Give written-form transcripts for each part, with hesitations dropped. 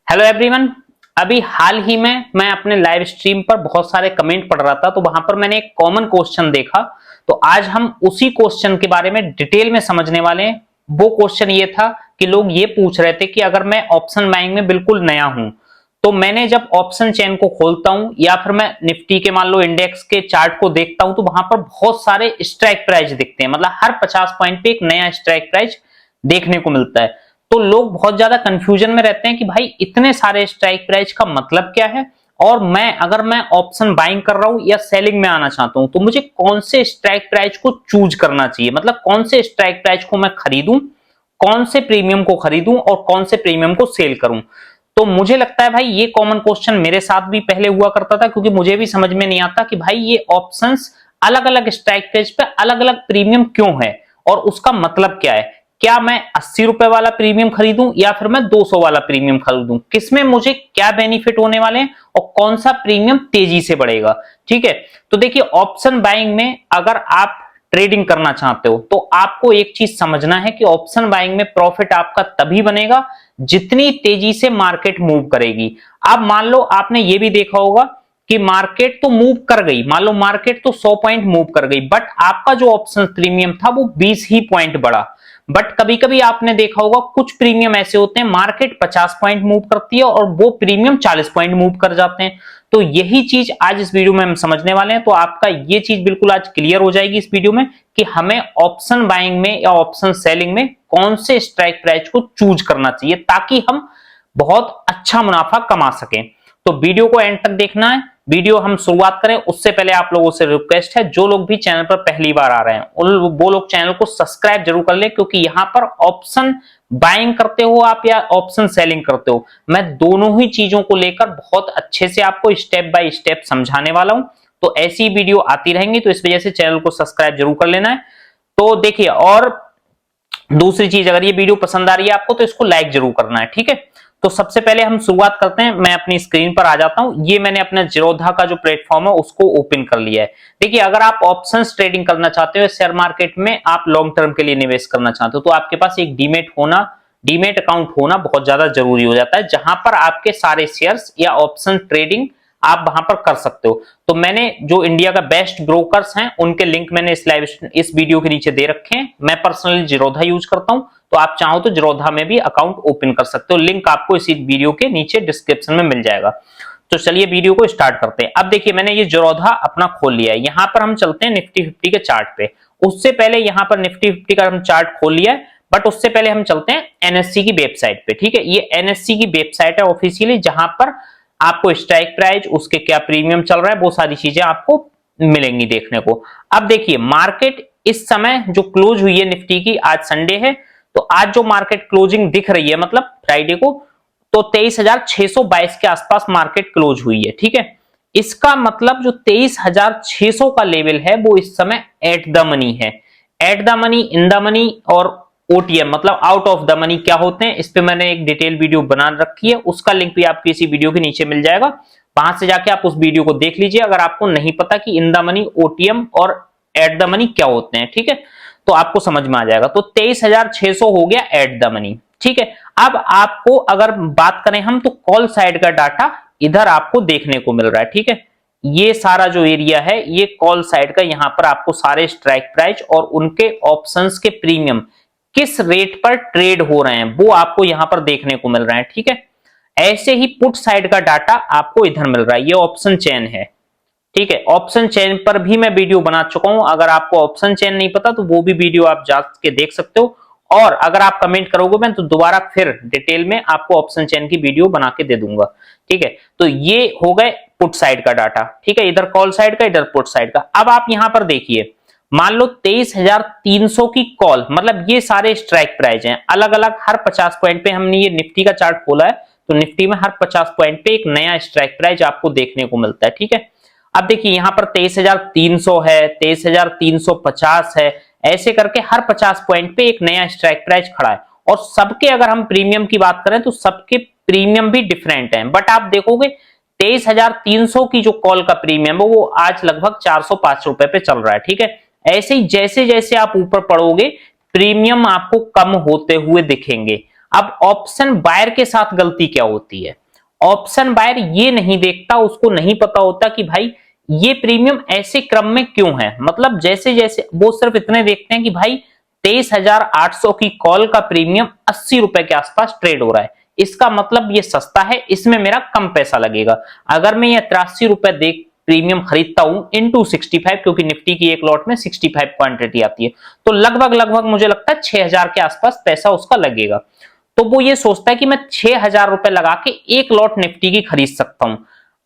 Hello everyone. अभी हाल ही में मैं अपने लाइव स्ट्रीम पर बहुत सारे कमेंट पढ़ रहा था, तो वहां पर मैंने एक कॉमन क्वेश्चन देखा। तो आज हम उसी क्वेश्चन के बारे में डिटेल में समझने वाले हैं। वो क्वेश्चन ये था कि लोग ये पूछ रहे थे कि अगर मैं ऑप्शन बाइंग में बिल्कुल नया हूं, तो मैंने जब ऑप्शन चेन को खोलता हूं या फिर मैं निफ्टी के मान लो इंडेक्स के चार्ट को देखता हूं, तो वहां पर बहुत सारे स्ट्राइक प्राइस दिखते हैं। मतलब हर 50 पॉइंट पे एक नया स्ट्राइक प्राइस देखने को मिलता है। तो लोग बहुत ज्यादा कंफ्यूजन में रहते हैं कि भाई इतने सारे स्ट्राइक प्राइस का मतलब क्या है, और अगर मैं ऑप्शन बाइंग कर रहा हूं या सेलिंग में आना चाहता हूं, तो मुझे कौन से स्ट्राइक प्राइस को चूज करना चाहिए। मतलब कौन से स्ट्राइक प्राइस को मैं खरीदूं, कौन से प्रीमियम को खरीदूं और कौन से प्रीमियम को सेल करूं। तो मुझे लगता है भाई ये कॉमन क्वेश्चन मेरे साथ भी पहले हुआ करता था, क्योंकि मुझे भी समझ में नहीं आता कि भाई ये ऑप्शंस अलग अलग स्ट्राइक प्राइस पे अलग अलग प्रीमियम क्यों है और उसका मतलब क्या है। क्या मैं 80 रुपए वाला प्रीमियम खरीदूं या फिर मैं 200 वाला प्रीमियम खरीदूं, किसमें मुझे क्या बेनिफिट होने वाले हैं और कौन सा प्रीमियम तेजी से बढ़ेगा। ठीक है, तो देखिए ऑप्शन बाइंग में अगर आप ट्रेडिंग करना चाहते हो तो आपको एक चीज समझना है कि ऑप्शन बाइंग में प्रॉफिट आपका तभी बनेगा जितनी तेजी से मार्केट मूव करेगी। अब मान लो आपने ये भी देखा होगा कि मार्केट तो मूव कर गई, मान लो मार्केट तो 100 पॉइंट मूव कर गई, बट आपका जो ऑप्शन प्रीमियम था वो 20 ही पॉइंट बढ़ा। बट कभी कभी आपने देखा होगा कुछ प्रीमियम ऐसे होते हैं मार्केट 50 पॉइंट मूव करती है और वो प्रीमियम 40 पॉइंट मूव कर जाते हैं। तो यही चीज आज इस वीडियो में हम समझने वाले हैं। तो आपका ये चीज बिल्कुल आज क्लियर हो जाएगी इस वीडियो में कि हमें ऑप्शन बाइंग में या ऑप्शन सेलिंग में कौन से स्ट्राइक प्राइस को चूज करना चाहिए ताकि हम बहुत अच्छा मुनाफा कमा सकें। तो वीडियो को एंड तक देखना है। वीडियो हम शुरुआत करें उससे पहले आप लोगों से रिक्वेस्ट है, जो लोग भी चैनल पर पहली बार आ रहे हैं वो लोग चैनल को सब्सक्राइब जरूर कर ले, क्योंकि यहाँ पर ऑप्शन बाइंग करते हो आप या ऑप्शन सेलिंग करते हो, मैं दोनों ही चीजों को लेकर बहुत अच्छे से आपको स्टेप बाय स्टेप समझाने वाला हूं। तो ऐसी वीडियो आती रहेंगी, तो इस वजह से चैनल को सब्सक्राइब जरूर कर लेना है। तो देखिए, और दूसरी चीज, अगर ये वीडियो पसंद आ रही है आपको तो इसको लाइक जरूर करना है। ठीक है, तो सबसे पहले हम शुरुआत करते हैं। मैं अपनी स्क्रीन पर आ जाता हूं। ये मैंने अपना जीरोधा का जो प्लेटफॉर्म है उसको ओपन कर लिया है। देखिए, अगर आप ऑप्शंस ट्रेडिंग करना चाहते हो शेयर मार्केट में, आप लॉन्ग टर्म के लिए निवेश करना चाहते हो, तो आपके पास एक डीमेट अकाउंट होना बहुत ज्यादा जरूरी हो जाता है, जहां पर आपके सारे शेयर्स या ऑप्शन ट्रेडिंग आप वहां पर कर सकते हो। तो मैंने जो इंडिया का बेस्ट ब्रोकर्स हैं उनके लिंक मैंने इस वीडियो के नीचे दे रखे हैं। मैं पर्सनली जीरोधा यूज करता हूं, तो आप चाहो तो जीरोधा में भी अकाउंट ओपन कर सकते हो। लिंक आपको इसी वीडियो के नीचे डिस्क्रिप्शन में मिल जाएगा। तो चलिए वीडियो को स्टार्ट करते हैं। अब देखिए, मैंने ये जीरोधा अपना खोल लिया है। यहाँ पर हम चलते हैं निफ्टी 50 के चार्ट पे। उससे पहले यहाँ पर निफ्टी 50 का हम चार्ट खोल लिया है, बट उससे पहले हम चलते हैं एनएससी की वेबसाइट पे। ठीक है, ये एनएससी की वेबसाइट है ऑफिशियली, जहां पर आपको स्ट्राइक प्राइस, उसके क्या प्रीमियम चल रहा है, वो सारी चीजें आपको मिलेंगी देखने को। अब देखिए, मार्केट इस समय जो क्लोज हुई है निफ्टी की, आज संडे है, तो आज जो मार्केट क्लोजिंग दिख रही है मतलब फ्राइडे को, तो 23,622 के आसपास मार्केट क्लोज हुई है। ठीक है, इसका मतलब जो 23,600 का लेवल है वो इस समय एट द मनी है। At the money, in the money और ओटीएम मतलब आउट ऑफ द मनी क्या होते हैं, इस पे मैंने एक डिटेल वीडियो बना रखी है, उसका लिंक भी आपको इसी वीडियो के नीचे मिल जाएगा। वहां से जाके आप उस वीडियो को देख लीजिए अगर आपको नहीं पता कि इन द मनी, ओटीएम और एट द मनी क्या होते हैं। ठीक है, तो आपको समझ में आ जाएगा। तो 23,600 हो गया एट द मनी। ठीक है, अब आपको अगर बात करें हम, तो कॉल साइड का डाटा इधर आपको देखने को मिल रहा है। ठीक है, ये सारा जो एरिया है ये कॉल साइड का, यहां पर आपको सारे स्ट्राइक प्राइस और उनके ऑप्शंस के प्रीमियम किस रेट पर ट्रेड हो रहे हैं वो आपको यहां पर देखने को मिल रहा है। ठीक है, ऐसे ही पुट साइड का डाटा आपको इधर मिल रहा है। ये ऑप्शन चेन है। ठीक है, ऑप्शन चेन पर भी मैं वीडियो बना चुका हूं, अगर आपको ऑप्शन चेन नहीं पता तो वो भी वीडियो आप जाके देख सकते हो। और अगर आप कमेंट करोगे मैं तो दोबारा फिर डिटेल में आपको ऑप्शन चेन की वीडियो बना के दे दूंगा। ठीक है, तो ये हो गए पुट साइड का डाटा। ठीक है, इधर कॉल साइड का, इधर पुट साइड का। अब आप यहां पर देखिए, मान लो 23,300 की कॉल, मतलब ये सारे स्ट्राइक प्राइस हैं अलग अलग। हर 50 पॉइंट पे हमने ये निफ्टी का चार्ट खोला है, तो निफ्टी में हर 50 पॉइंट पे एक नया स्ट्राइक प्राइस आपको देखने को मिलता है। ठीक है, अब देखिए यहाँ पर 23,300 है, 23,350 है, ऐसे करके हर 50 पॉइंट पे एक नया स्ट्राइक प्राइस खड़ा है। और सबके अगर हम प्रीमियम की बात करें तो सबके प्रीमियम भी डिफरेंट हैं, बट आप देखोगे 23,300 की जो कॉल का प्रीमियम है वो आज लगभग 405 रुपए पे चल रहा है। ठीक है, ऐसे ही जैसे जैसे आप ऊपर पढ़ोगे प्रीमियम आपको कम होते हुए दिखेंगे। अब ऑप्शन बायर के साथ गलती क्या होती है, ऑप्शन बायर ये नहीं देखता, उसको नहीं पता होता कि भाई ये प्रीमियम ऐसे क्रम में क्यों है। मतलब जैसे जैसे वो सिर्फ इतने देखते हैं कि भाई 23,800 की कॉल का प्रीमियम 80 रुपए के आसपास ट्रेड हो रहा है, इसका मतलब ये सस्ता है, इसमें मेरा कम पैसा लगेगा। अगर मैं ये 83 रुपए देख प्रीमियम खरीदता हूं इंटू 65, क्योंकि निफ्टी की एक लॉट में 65 क्वांटिटी आती है, तो लगभग लगभग मुझे लगता है 6,000 के आसपास पैसा उसका लगेगा। तो वो ये सोचता है कि मैं 6,000 रुपए लगा के एक लॉट निफ्टी की खरीद सकता हूं।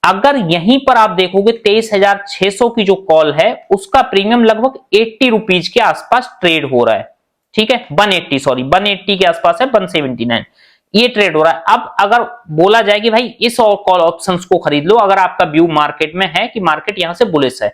अगर यहीं पर आप देखोगे 23,600 की जो कॉल है उसका प्रीमियम लगभग 80 रुपीज के आसपास ट्रेड हो रहा है, ठीक है, 180 सॉरी 180 के आसपास है, 179 ये ट्रेड हो रहा है। अब अगर बोला जाए कि भाई इस कॉल ऑप्शंस को खरीद लो, अगर आपका व्यू मार्केट में है कि मार्केट यहां से बुलिश है,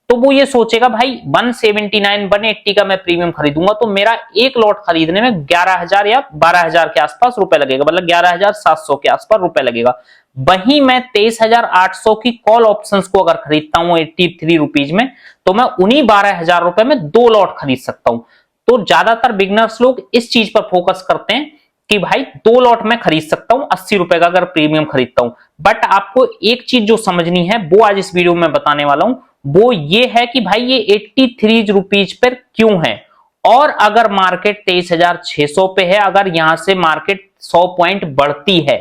तो वो ये सोचेगा भाई 179 180 का मैं प्रीमियम खरीदूंगा तो मेरा एक लॉट खरीदने में 11,000 या 12,000 के आसपास रुपए लगेगा, मतलब 11,700 के आसपास रुपए लगेगा। वहीं मैं 23,800 की कॉल ऑप्शंस को अगर खरीदता हूं 83 रुपीज में, तो मैं उन्हीं 12,000 रुपए में दो लॉट खरीद सकता हूं। तो ज्यादातर बिगनर्स लोग इस चीज पर फोकस करते हैं कि भाई दो लॉट में खरीद सकता हूं 80 रुपए का अगर प्रीमियम खरीदता हूं। बट आपको एक चीज जो समझनी है वो आज इस वीडियो में बताने वाला हूं, वो ये है कि भाई ये 83 रुपीज पर क्यों है, और अगर मार्केट 23,600 पे है, अगर यहां से मार्केट 100 पॉइंट बढ़ती है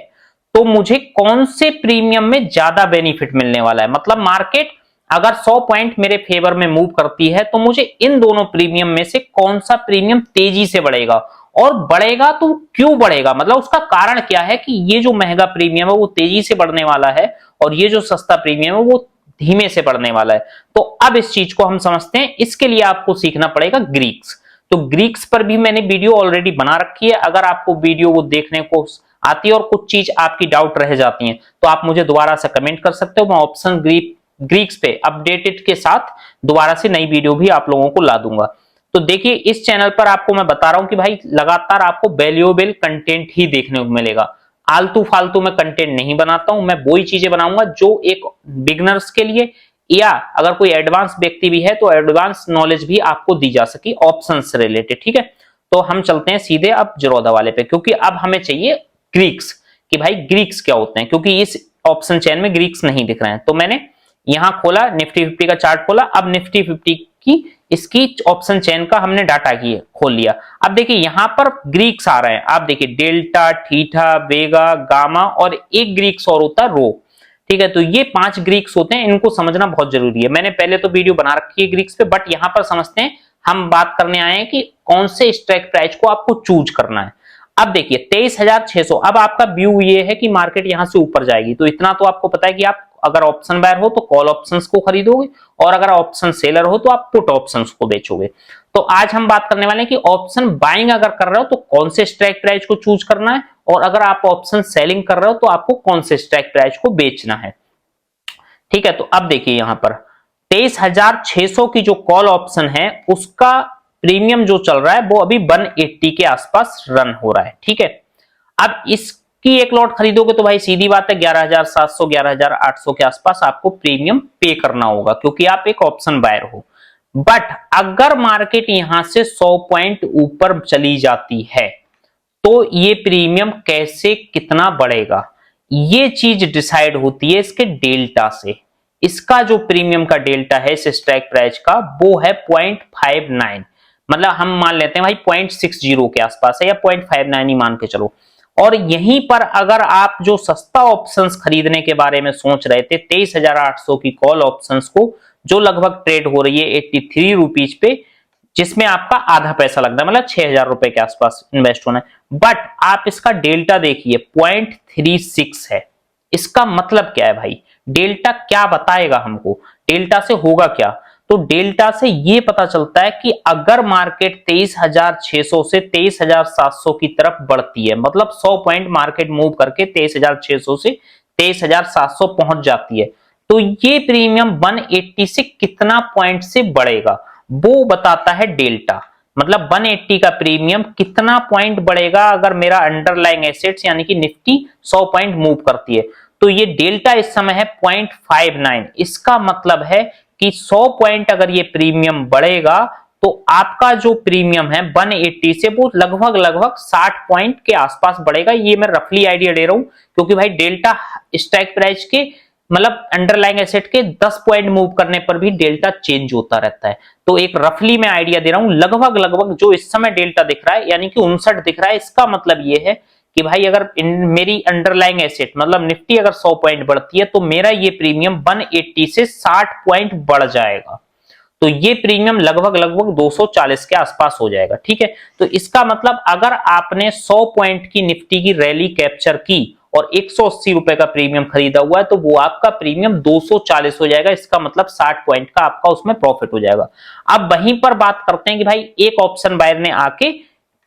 तो मुझे कौन से प्रीमियम में ज्यादा बेनिफिट मिलने वाला है। मतलब मार्केट अगर 100 पॉइंट मेरे फेवर में मूव करती है तो मुझे इन दोनों प्रीमियम में से कौन सा प्रीमियम तेजी से बढ़ेगा, और बढ़ेगा तो क्यों बढ़ेगा, मतलब उसका कारण क्या है कि ये जो महंगा प्रीमियम है वो तेजी से बढ़ने वाला है और ये जो सस्ता प्रीमियम है वो धीमे से बढ़ने वाला है। तो अब इस चीज को हम समझते हैं, इसके लिए आपको सीखना पड़ेगा ग्रीक्स। तो ग्रीक्स पर भी मैंने वीडियो ऑलरेडी बना रखी है, अगर आपको वीडियो वो देखने को आती है और कुछ चीज आपकी डाउट रह जाती है तो आप मुझे दोबारा से कमेंट कर सकते हो, मैं ऑप्शन ग्रीक्स पे अपडेटेड के साथ दोबारा से नई वीडियो भी आप लोगों को ला दूंगा। तो देखिए इस चैनल पर आपको मैं बता रहा हूं कि भाई लगातार आपको वैल्यूएबल कंटेंट ही देखने को मिलेगा, आलतू फालतू में कंटेंट नहीं बनाता हूं, मैं वही चीजें बनाऊंगा जो एक बिगनर्स के लिए या अगर कोई एडवांस व्यक्ति भी है तो एडवांस नॉलेज भी आपको दी जा सके ऑप्शन से रिलेटेड, ठीक है। तो हम चलते हैं सीधे अब जीरोधा वाले पे, क्योंकि अब हमें चाहिए ग्रीक्स कि भाई ग्रीक्स क्या होते हैं, क्योंकि इस ऑप्शन चेन में ग्रीक्स नहीं दिख रहे हैं। तो मैंने यहां खोला निफ्टी 50 का चार्ट खोला, अब निफ्टी 50 की इसकी ऑप्शन चेन का हमने डाटा की खोल लिया। अब देखिए यहां पर ग्रीक्स आ रहे हैं, आप देखिए डेल्टा, थीटा, वेगा, गामा और एक ग्रीक्स और होता है रो, ठीक है। तो ये 5 ग्रीक्स होते हैं, इनको समझना बहुत जरूरी है। मैंने पहले तो वीडियो बना रखी है ग्रीक्स पे, बट यहां पर समझते हैं, हम बात करने आए हैं कि कौन से स्ट्राइक प्राइस को आपको चूज करना है। अब देखिए 23,600, अब आपका व्यू ये है कि मार्केट यहां से ऊपर जाएगी, तो इतना तो आपको पता है कि आप अगर ऑप्शन बायर हो तो कॉल ऑप्शंस को खरीदोगे, और अगर ऑप्शन सेलर हो तो आप पुट ऑप्शंस को बेचोगे। तो आज हम बात करने वाले हैं कि ऑप्शन बाइंग अगर कर रहे हो तो कौन से स्ट्राइक प्राइस को चूज करना है, और अगर आप ऑप्शन सेलिंग कर रहे हो तो आपको कौन से स्ट्राइक प्राइस को बेचना है, ठीक है। तो अब देखिए यहां पर 23,600 की जो कॉल ऑप्शन है उसका प्रीमियम जो चल रहा है वो अभी 180 के आसपास रन हो रहा है, ठीक है। अब इसकी एक लॉट खरीदोगे तो भाई सीधी बात है 11,700 11,800 के आसपास आपको प्रीमियम पे करना होगा, क्योंकि आप एक ऑप्शन बायर हो। बट अगर मार्केट यहां से 100 पॉइंट ऊपर चली जाती है तो ये प्रीमियम कैसे कितना बढ़ेगा, ये चीज डिसाइड होती है इसके डेल्टा से। इसका जो प्रीमियम का डेल्टा है इस स्ट्राइक प्राइस का वो है 0.59, मतलब हम मान लेते हैं भाई 0.60 के आसपास है, या 0.59 ही मान के चलो। और यहीं पर अगर आप जो सस्ता ऑप्शंस खरीदने के बारे में सोच रहे थे 23,800 की कॉल ऑप्शंस को, जो लगभग ट्रेड हो रही है 83 रुपीज पे, जिसमें आपका आधा पैसा लगता है, मतलब 6,000 रुपए के आसपास इन्वेस्ट होना है, बट आप इसका डेल्टा देखिए 0.36 है। इसका मतलब क्या है भाई, डेल्टा क्या बताएगा हमको, डेल्टा से होगा क्या। तो डेल्टा से ये पता चलता है कि अगर मार्केट 23,600 से 23,700 की तरफ बढ़ती है, मतलब 100 पॉइंट मार्केट मूव करके 23,600 से 23,700 पहुंच जाती है, तो ये प्रीमियम 180 से कितना पॉइंट से बढ़ेगा वो बताता है डेल्टा। मतलब 180 का प्रीमियम कितना पॉइंट बढ़ेगा अगर मेरा अंडरलाइंग एसेट्स यानी कि निफ्टी 100 पॉइंट मूव करती है। तो ये डेल्टा इस समय है 0.59, इसका मतलब है कि 100 पॉइंट अगर ये प्रीमियम बढ़ेगा तो आपका जो प्रीमियम है 180 से वो लगभग लगभग 60 पॉइंट के आसपास बढ़ेगा। ये मैं रफली आइडिया दे रहा हूं, क्योंकि भाई डेल्टा स्ट्राइक प्राइस के मतलब अंडरलाइंग एसेट के 10 पॉइंट मूव करने पर भी डेल्टा चेंज होता रहता है। तो एक रफली मैं आइडिया दे रहा हूं, लगभग लगभग जो इस समय डेल्टा दिख रहा है यानी कि 59 दिख रहा है, इसका मतलब ये है कि भाई अगर मेरी अंडरलाइंग एसेट मतलब निफ्टी अगर 100 पॉइंट बढ़ती है तो मेरा ये प्रीमियम 180 से 60 पॉइंट बढ़ जाएगा। तो ये प्रीमियम लगभग लगभग 240 के आसपास हो जाएगा। ठीक है, तो इसका मतलब अगर आपने 100 पॉइंट की निफ्टी की रैली कैप्चर की और 180 रुपए का प्रीमियम खरीदा हुआ है तो वो आपका प्रीमियम 240 हो जाएगा। इसका मतलब 60 पॉइंट का आपका उसमें प्रॉफिट हो जाएगा। अब वहीं पर बात करते हैं कि भाई एक ऑप्शन बायर ने आके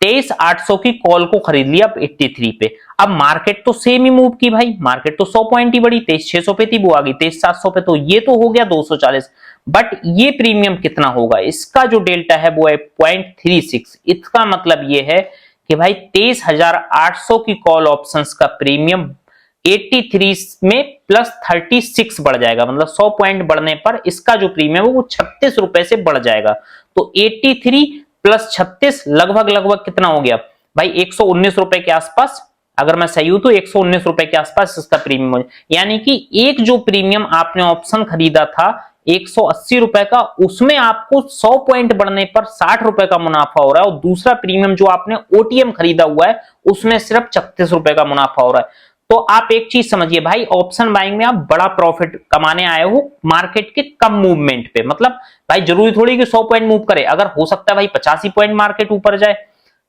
23,800 की कॉल को खरीद लिया 83 पे। अब मार्केट तो सेम ही मूव की भाई, मार्केट तो 100 पॉइंट ही बढ़ी, 23,600 पे थी, वो आ गई 23,700 पे, तो ये तो हो गया 240। बट ये प्रीमियम कितना होगा, इसका जो डेल्टा है वो है 0.36। इसका मतलब ये है कि भाई 23,800 की कॉल ऑप्शंस का प्रीमियम 83 में प्लस 36 बढ़ जाएगा। मतलब 100 पॉइंट बढ़ने पर इसका जो प्रीमियम है वो 36 रुपए से बढ़ जाएगा। तो 83 प्लस 36 लगभग लगभग कितना हो गया भाई, 119 रुपए के आसपास। अगर मैं सही हूं तो 119 रुपए के आसपास इसका प्रीमियम हो, यानी कि एक जो प्रीमियम आपने ऑप्शन खरीदा था 180 रुपए का, उसमें आपको 100 पॉइंट बढ़ने पर 60 रुपए का मुनाफा हो रहा है, और दूसरा प्रीमियम जो आपने ओटीएम खरीदा हुआ है उसमें सिर्फ 36 रुपए का मुनाफा हो रहा है। तो आप एक चीज समझिए भाई, ऑप्शन बाइंग में आप बड़ा प्रॉफिट कमाने आए हो मार्केट के कम मूवमेंट पे। मतलब भाई जरूरी थोड़ी कि 100 पॉइंट मूव करे, अगर हो सकता है भाई 85 पॉइंट मार्केट ऊपर जाए,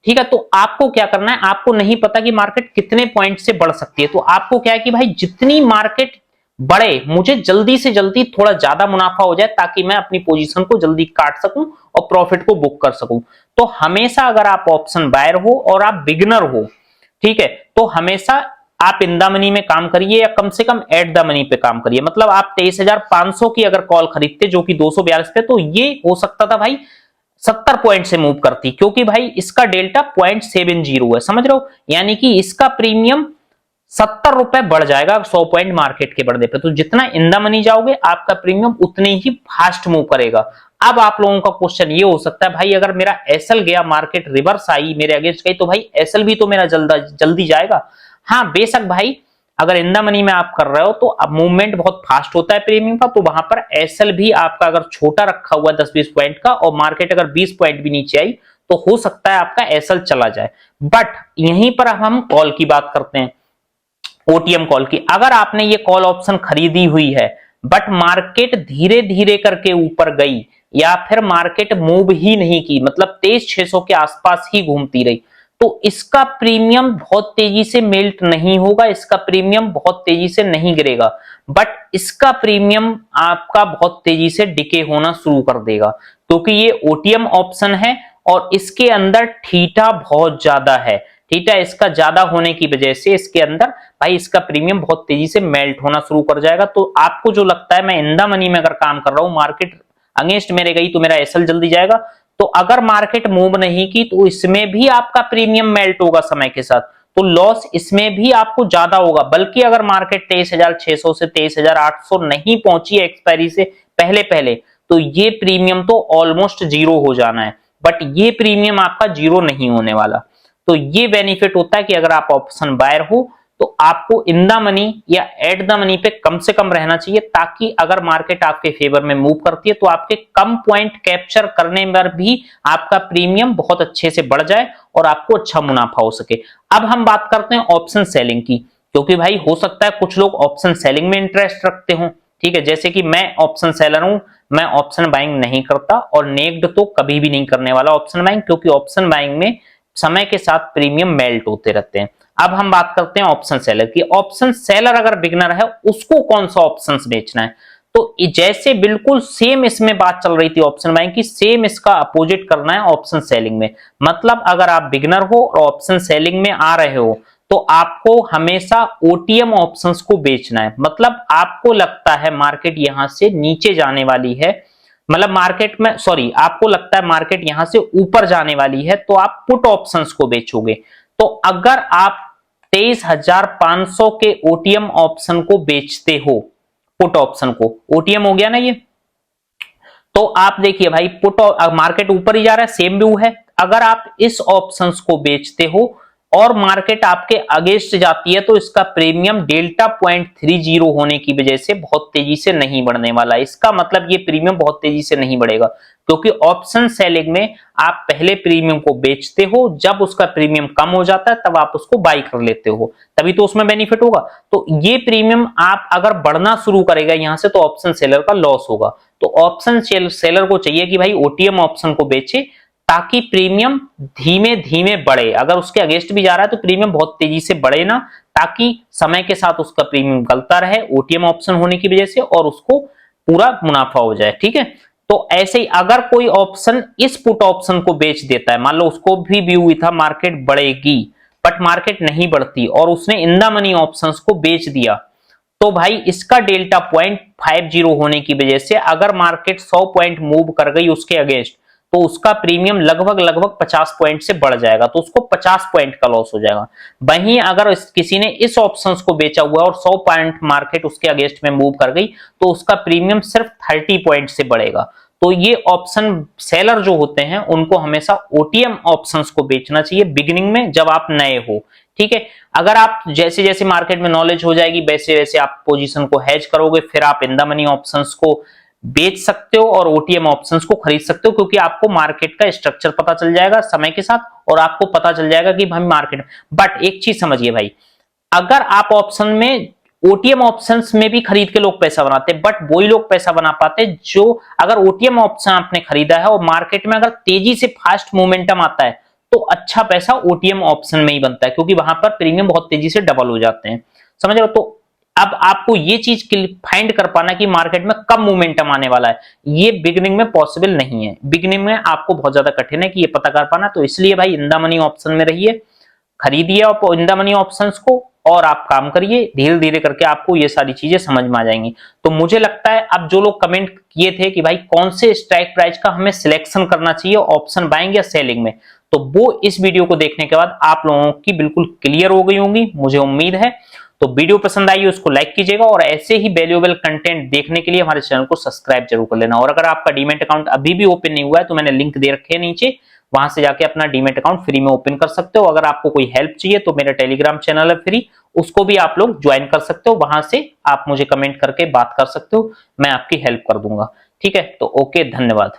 ठीक है, तो आपको क्या करना है, आपको नहीं पता कि मार्केट कितने पॉइंट से बढ़ सकती है, तो आपको क्या है कि भाई जितनी मार्केट बढ़े मुझे जल्दी से जल्दी थोड़ा ज्यादा मुनाफा हो जाए ताकि मैं अपनी पोजीशन को जल्दी काट सकूं और प्रॉफिट को बुक कर सकूं। तो हमेशा अगर आप ऑप्शन बायर हो और आप बिगनर हो, ठीक है, तो हमेशा आप इन द मनी में काम करिए या कम से कम एट द मनी पे काम करिए। मतलब आप 23,500 की अगर कॉल खरीदते जो कि 242 थे, तो ये हो सकता था भाई 70 पॉइंट से मूव करती, क्योंकि भाई इसका डेल्टा 0.70 है, समझ रहे हो, यानी कि इसका प्रीमियम 70 रुपए बढ़ जाएगा 100 पॉइंट मार्केट के बढ़ने पे। तो जितना इन द मनी जाओगे आपका प्रीमियम उतने ही फास्ट मूव करेगा। अब आप लोगों का क्वेश्चन ये हो सकता है भाई अगर मेरा एसएल गया, मार्केट रिवर्स आई मेरे अगेंस्ट गई, तो भाई एसएल भी तो मेरा जल्दी जाएगा। हाँ बेशक भाई, अगर इन द मनी में आप कर रहे हो तो अब मूवमेंट बहुत फास्ट होता है प्रीमियम का, तो वहां पर एसएल भी आपका अगर छोटा रखा हुआ 10-20 पॉइंट का और मार्केट अगर 20 पॉइंट भी नीचे आई तो हो सकता है आपका एसएल चला जाए। बट यहीं पर हम कॉल की बात करते हैं, ओटीएम कॉल की। अगर आपने ये कॉल ऑप्शन खरीदी हुई है बट मार्केट धीरे धीरे करके ऊपर गई या फिर मार्केट मूव ही नहीं की, मतलब 23,600 के आसपास ही घूमती रही, तो इसका प्रीमियम बहुत तेजी से मेल्ट नहीं होगा, इसका प्रीमियम बहुत तेजी से नहीं गिरेगा, बट इसका प्रीमियम आपका बहुत तेजी से डिके होना शुरू कर देगा, क्योंकि ये ओटीएम ऑप्शन है और इसके अंदर थीटा बहुत ज्यादा है। थीटा इसका ज्यादा होने की वजह से इसके अंदर भाई इसका प्रीमियम बहुत तेजी से मेल्ट होना शुरू कर जाएगा। तो आपको जो लगता है मैं इन द मनी में अगर काम कर रहा हूं, मार्केट अगेंस्ट मेरे गई तो मेरा एसएल जल्दी जाएगा, तो अगर मार्केट मूव नहीं की तो इसमें भी आपका प्रीमियम मेल्ट होगा समय के साथ, तो लॉस इसमें भी आपको ज्यादा होगा। बल्कि अगर मार्केट 23,600 से 23,800 नहीं पहुंची है एक्सपायरी से पहले पहले, तो ये प्रीमियम तो ऑलमोस्ट जीरो हो जाना है, बट ये प्रीमियम आपका जीरो नहीं होने वाला। तो ये बेनिफिट होता है कि अगर आप ऑप्शन बायर हो तो आपको इन द मनी या एट द मनी पे कम से कम रहना चाहिए, ताकि अगर मार्केट आपके फेवर में मूव करती है तो आपके कम पॉइंट कैप्चर करने पर भी आपका प्रीमियम बहुत अच्छे से बढ़ जाए और आपको अच्छा मुनाफा हो सके। अब हम बात करते हैं ऑप्शन सेलिंग की, क्योंकि भाई हो सकता है कुछ लोग ऑप्शन सेलिंग में इंटरेस्ट रखते हो, ठीक है, जैसे कि मैं ऑप्शन सेलर हूं, मैं ऑप्शन बाइंग नहीं करता और नेक्ड तो कभी भी नहीं करने वाला ऑप्शन बाइंग, क्योंकि ऑप्शन बाइंग में समय के साथ प्रीमियम मेल्ट होते रहते हैं। अब हम बात करते हैं ऑप्शन सेलर की। ऑप्शन सेलर अगर बिगनर है उसको कौन सा ऑप्शन बेचना है, तो जैसे बिल्कुल सेम इसमें बात चल रही थी ऑप्शन बाइंग की, सेम इसका अपोजिट करना है ऑप्शन सेलिंग में। मतलब अगर आप बिगनर हो और ऑप्शन सेलिंग में आ रहे हो तो आपको हमेशा ओटीएम ऑप्शंस को बेचना है। मतलब आपको लगता है मार्केट यहां से नीचे जाने वाली है, मतलब मार्केट में सॉरी आपको लगता है मार्केट यहां से ऊपर जाने वाली है, तो आप पुट ऑप्शंस को बेचोगे। तो अगर आप 23,500 के ओटीएम ऑप्शन को बेचते हो, पुट ऑप्शन को, ओटीएम हो गया ना ये, तो तो आप देखिए भाई, पुट मार्केट ऊपर ही जा रहा है, सेम व्यू है। अगर आप इस ऑप्शंस को बेचते हो और मार्केट आपके अगेंस्ट जाती है तो इसका प्रीमियम डेल्टा 0.30 होने की वजह से बहुत तेजी से नहीं बढ़ने वाला है। इसका मतलब ये प्रीमियम बहुत तेजी से नहीं बढ़ेगा, क्योंकि ऑप्शन सेलिंग में आप पहले प्रीमियम को बेचते हो, जब उसका प्रीमियम कम हो जाता है तब आप उसको बाई कर लेते हो, तभी तो उसमें बेनिफिट होगा। तो ये प्रीमियम आप अगर बढ़ना शुरू करेगा यहां से तो ऑप्शन सेलर का लॉस होगा। तो ऑप्शन सेलर को चाहिए कि भाई ओटीएम ऑप्शन को बेचे ताकि प्रीमियम धीमे धीमे बढ़े। अगर उसके अगेंस्ट भी जा रहा है तो प्रीमियम बहुत तेजी से बढ़े ना, ताकि समय के साथ उसका प्रीमियम गलता रहे ओटीएम ऑप्शन होने की वजह से और उसको पूरा मुनाफा हो जाए। ठीक है, तो ऐसे ही अगर कोई ऑप्शन इस पुट ऑप्शन को बेच देता है, मान लो उसको भी व्यू हुई था मार्केट बढ़ेगी बट मार्केट नहीं बढ़ती और उसने इन द मनी ऑप्शंस को बेच दिया, तो भाई इसका डेल्टा 0.50 होने की वजह से अगर मार्केट 100 पॉइंट मूव कर गई उसके अगेंस्ट तो उसका प्रीमियम लगभग 50 पॉइंट से बढ़ जाएगा, तो उसको 50 पॉइंट का लॉस हो जाएगा। वहीं अगर किसी ने इस ऑप्शंस को बेचा हुआ और 100 पॉइंट मार्केट उसके अगेंस्ट में मूव कर गई तो उसका प्रीमियम सिर्फ 30 पॉइंट से बढ़ेगा। तो ये ऑप्शन सेलर जो होते हैं उनको हमेशा ओटीएम ऑप्शंस को बेचना चाहिए बिगिनिंग में, जब आप नए हो। ठीक है, अगर आप जैसे जैसे मार्केट में नॉलेज हो जाएगी वैसे वैसे आप पोजीशन को हेज करोगे, फिर आप इन द मनी ऑप्शंस को बेच सकते हो और ओटीएम ऑप्शंस को खरीद सकते हो, क्योंकि आपको मार्केट का स्ट्रक्चर पता चल जाएगा समय के साथ और आपको पता चल जाएगा कि भाई मार्केट। बट एक चीज समझिए भाई, अगर आप ऑप्शन में ओटीएम ऑप्शंस में भी खरीद के लोग पैसा बनाते, बट वही लोग पैसा बना पाते जो अगर ओटीएम ऑप्शन आपने खरीदा है और मार्केट में अगर तेजी से फास्ट मोमेंटम आता है तो अच्छा पैसा ओटीएम ऑप्शन में ही बनता है, क्योंकि वहां पर प्रीमियम बहुत तेजी से डबल हो जाते हैं। समझ रहे हो? तो अब आपको ये चीज फाइंड कर पाना कि मार्केट में कब मोमेंटम आने वाला है, ये बिगिनिंग में पॉसिबल नहीं है। बिगिनिंग में आपको बहुत ज्यादा कठिन है कि ये पता कर पाना। तो इसलिए भाई इन द मनी ऑप्शन में रहिए, खरीदिए आप इन द मनी ऑप्शंस को और आप काम करिए, धीरे धीरे करके आपको ये सारी चीजें समझ में आ जाएंगी। तो मुझे लगता है अब जो लोग कमेंट किए थे कि भाई कौन से स्ट्राइक प्राइस का हमें सिलेक्शन करना चाहिए ऑप्शन बाइंग या सेलिंग में, तो वो इस वीडियो को देखने के बाद आप लोगों की बिल्कुल क्लियर हो गई होंगी, मुझे उम्मीद है। तो वीडियो पसंद आई उसको लाइक कीजिएगा और ऐसे ही वैल्यूएबल कंटेंट देखने के लिए हमारे चैनल को सब्सक्राइब जरूर कर लेना। और अगर आपका डीमैट अकाउंट अभी भी ओपन नहीं हुआ है तो मैंने लिंक दे रखे है नीचे, वहां से जाके अपना डीमैट अकाउंट फ्री में ओपन कर सकते हो। अगर आपको कोई हेल्प चाहिए तो मेरा टेलीग्राम चैनल है फ्री, उसको भी आप लोग ज्वाइन कर सकते हो, वहां से आप मुझे कमेंट करके बात कर सकते हो, मैं आपकी हेल्प कर दूंगा। ठीक है, तो ओके, धन्यवाद।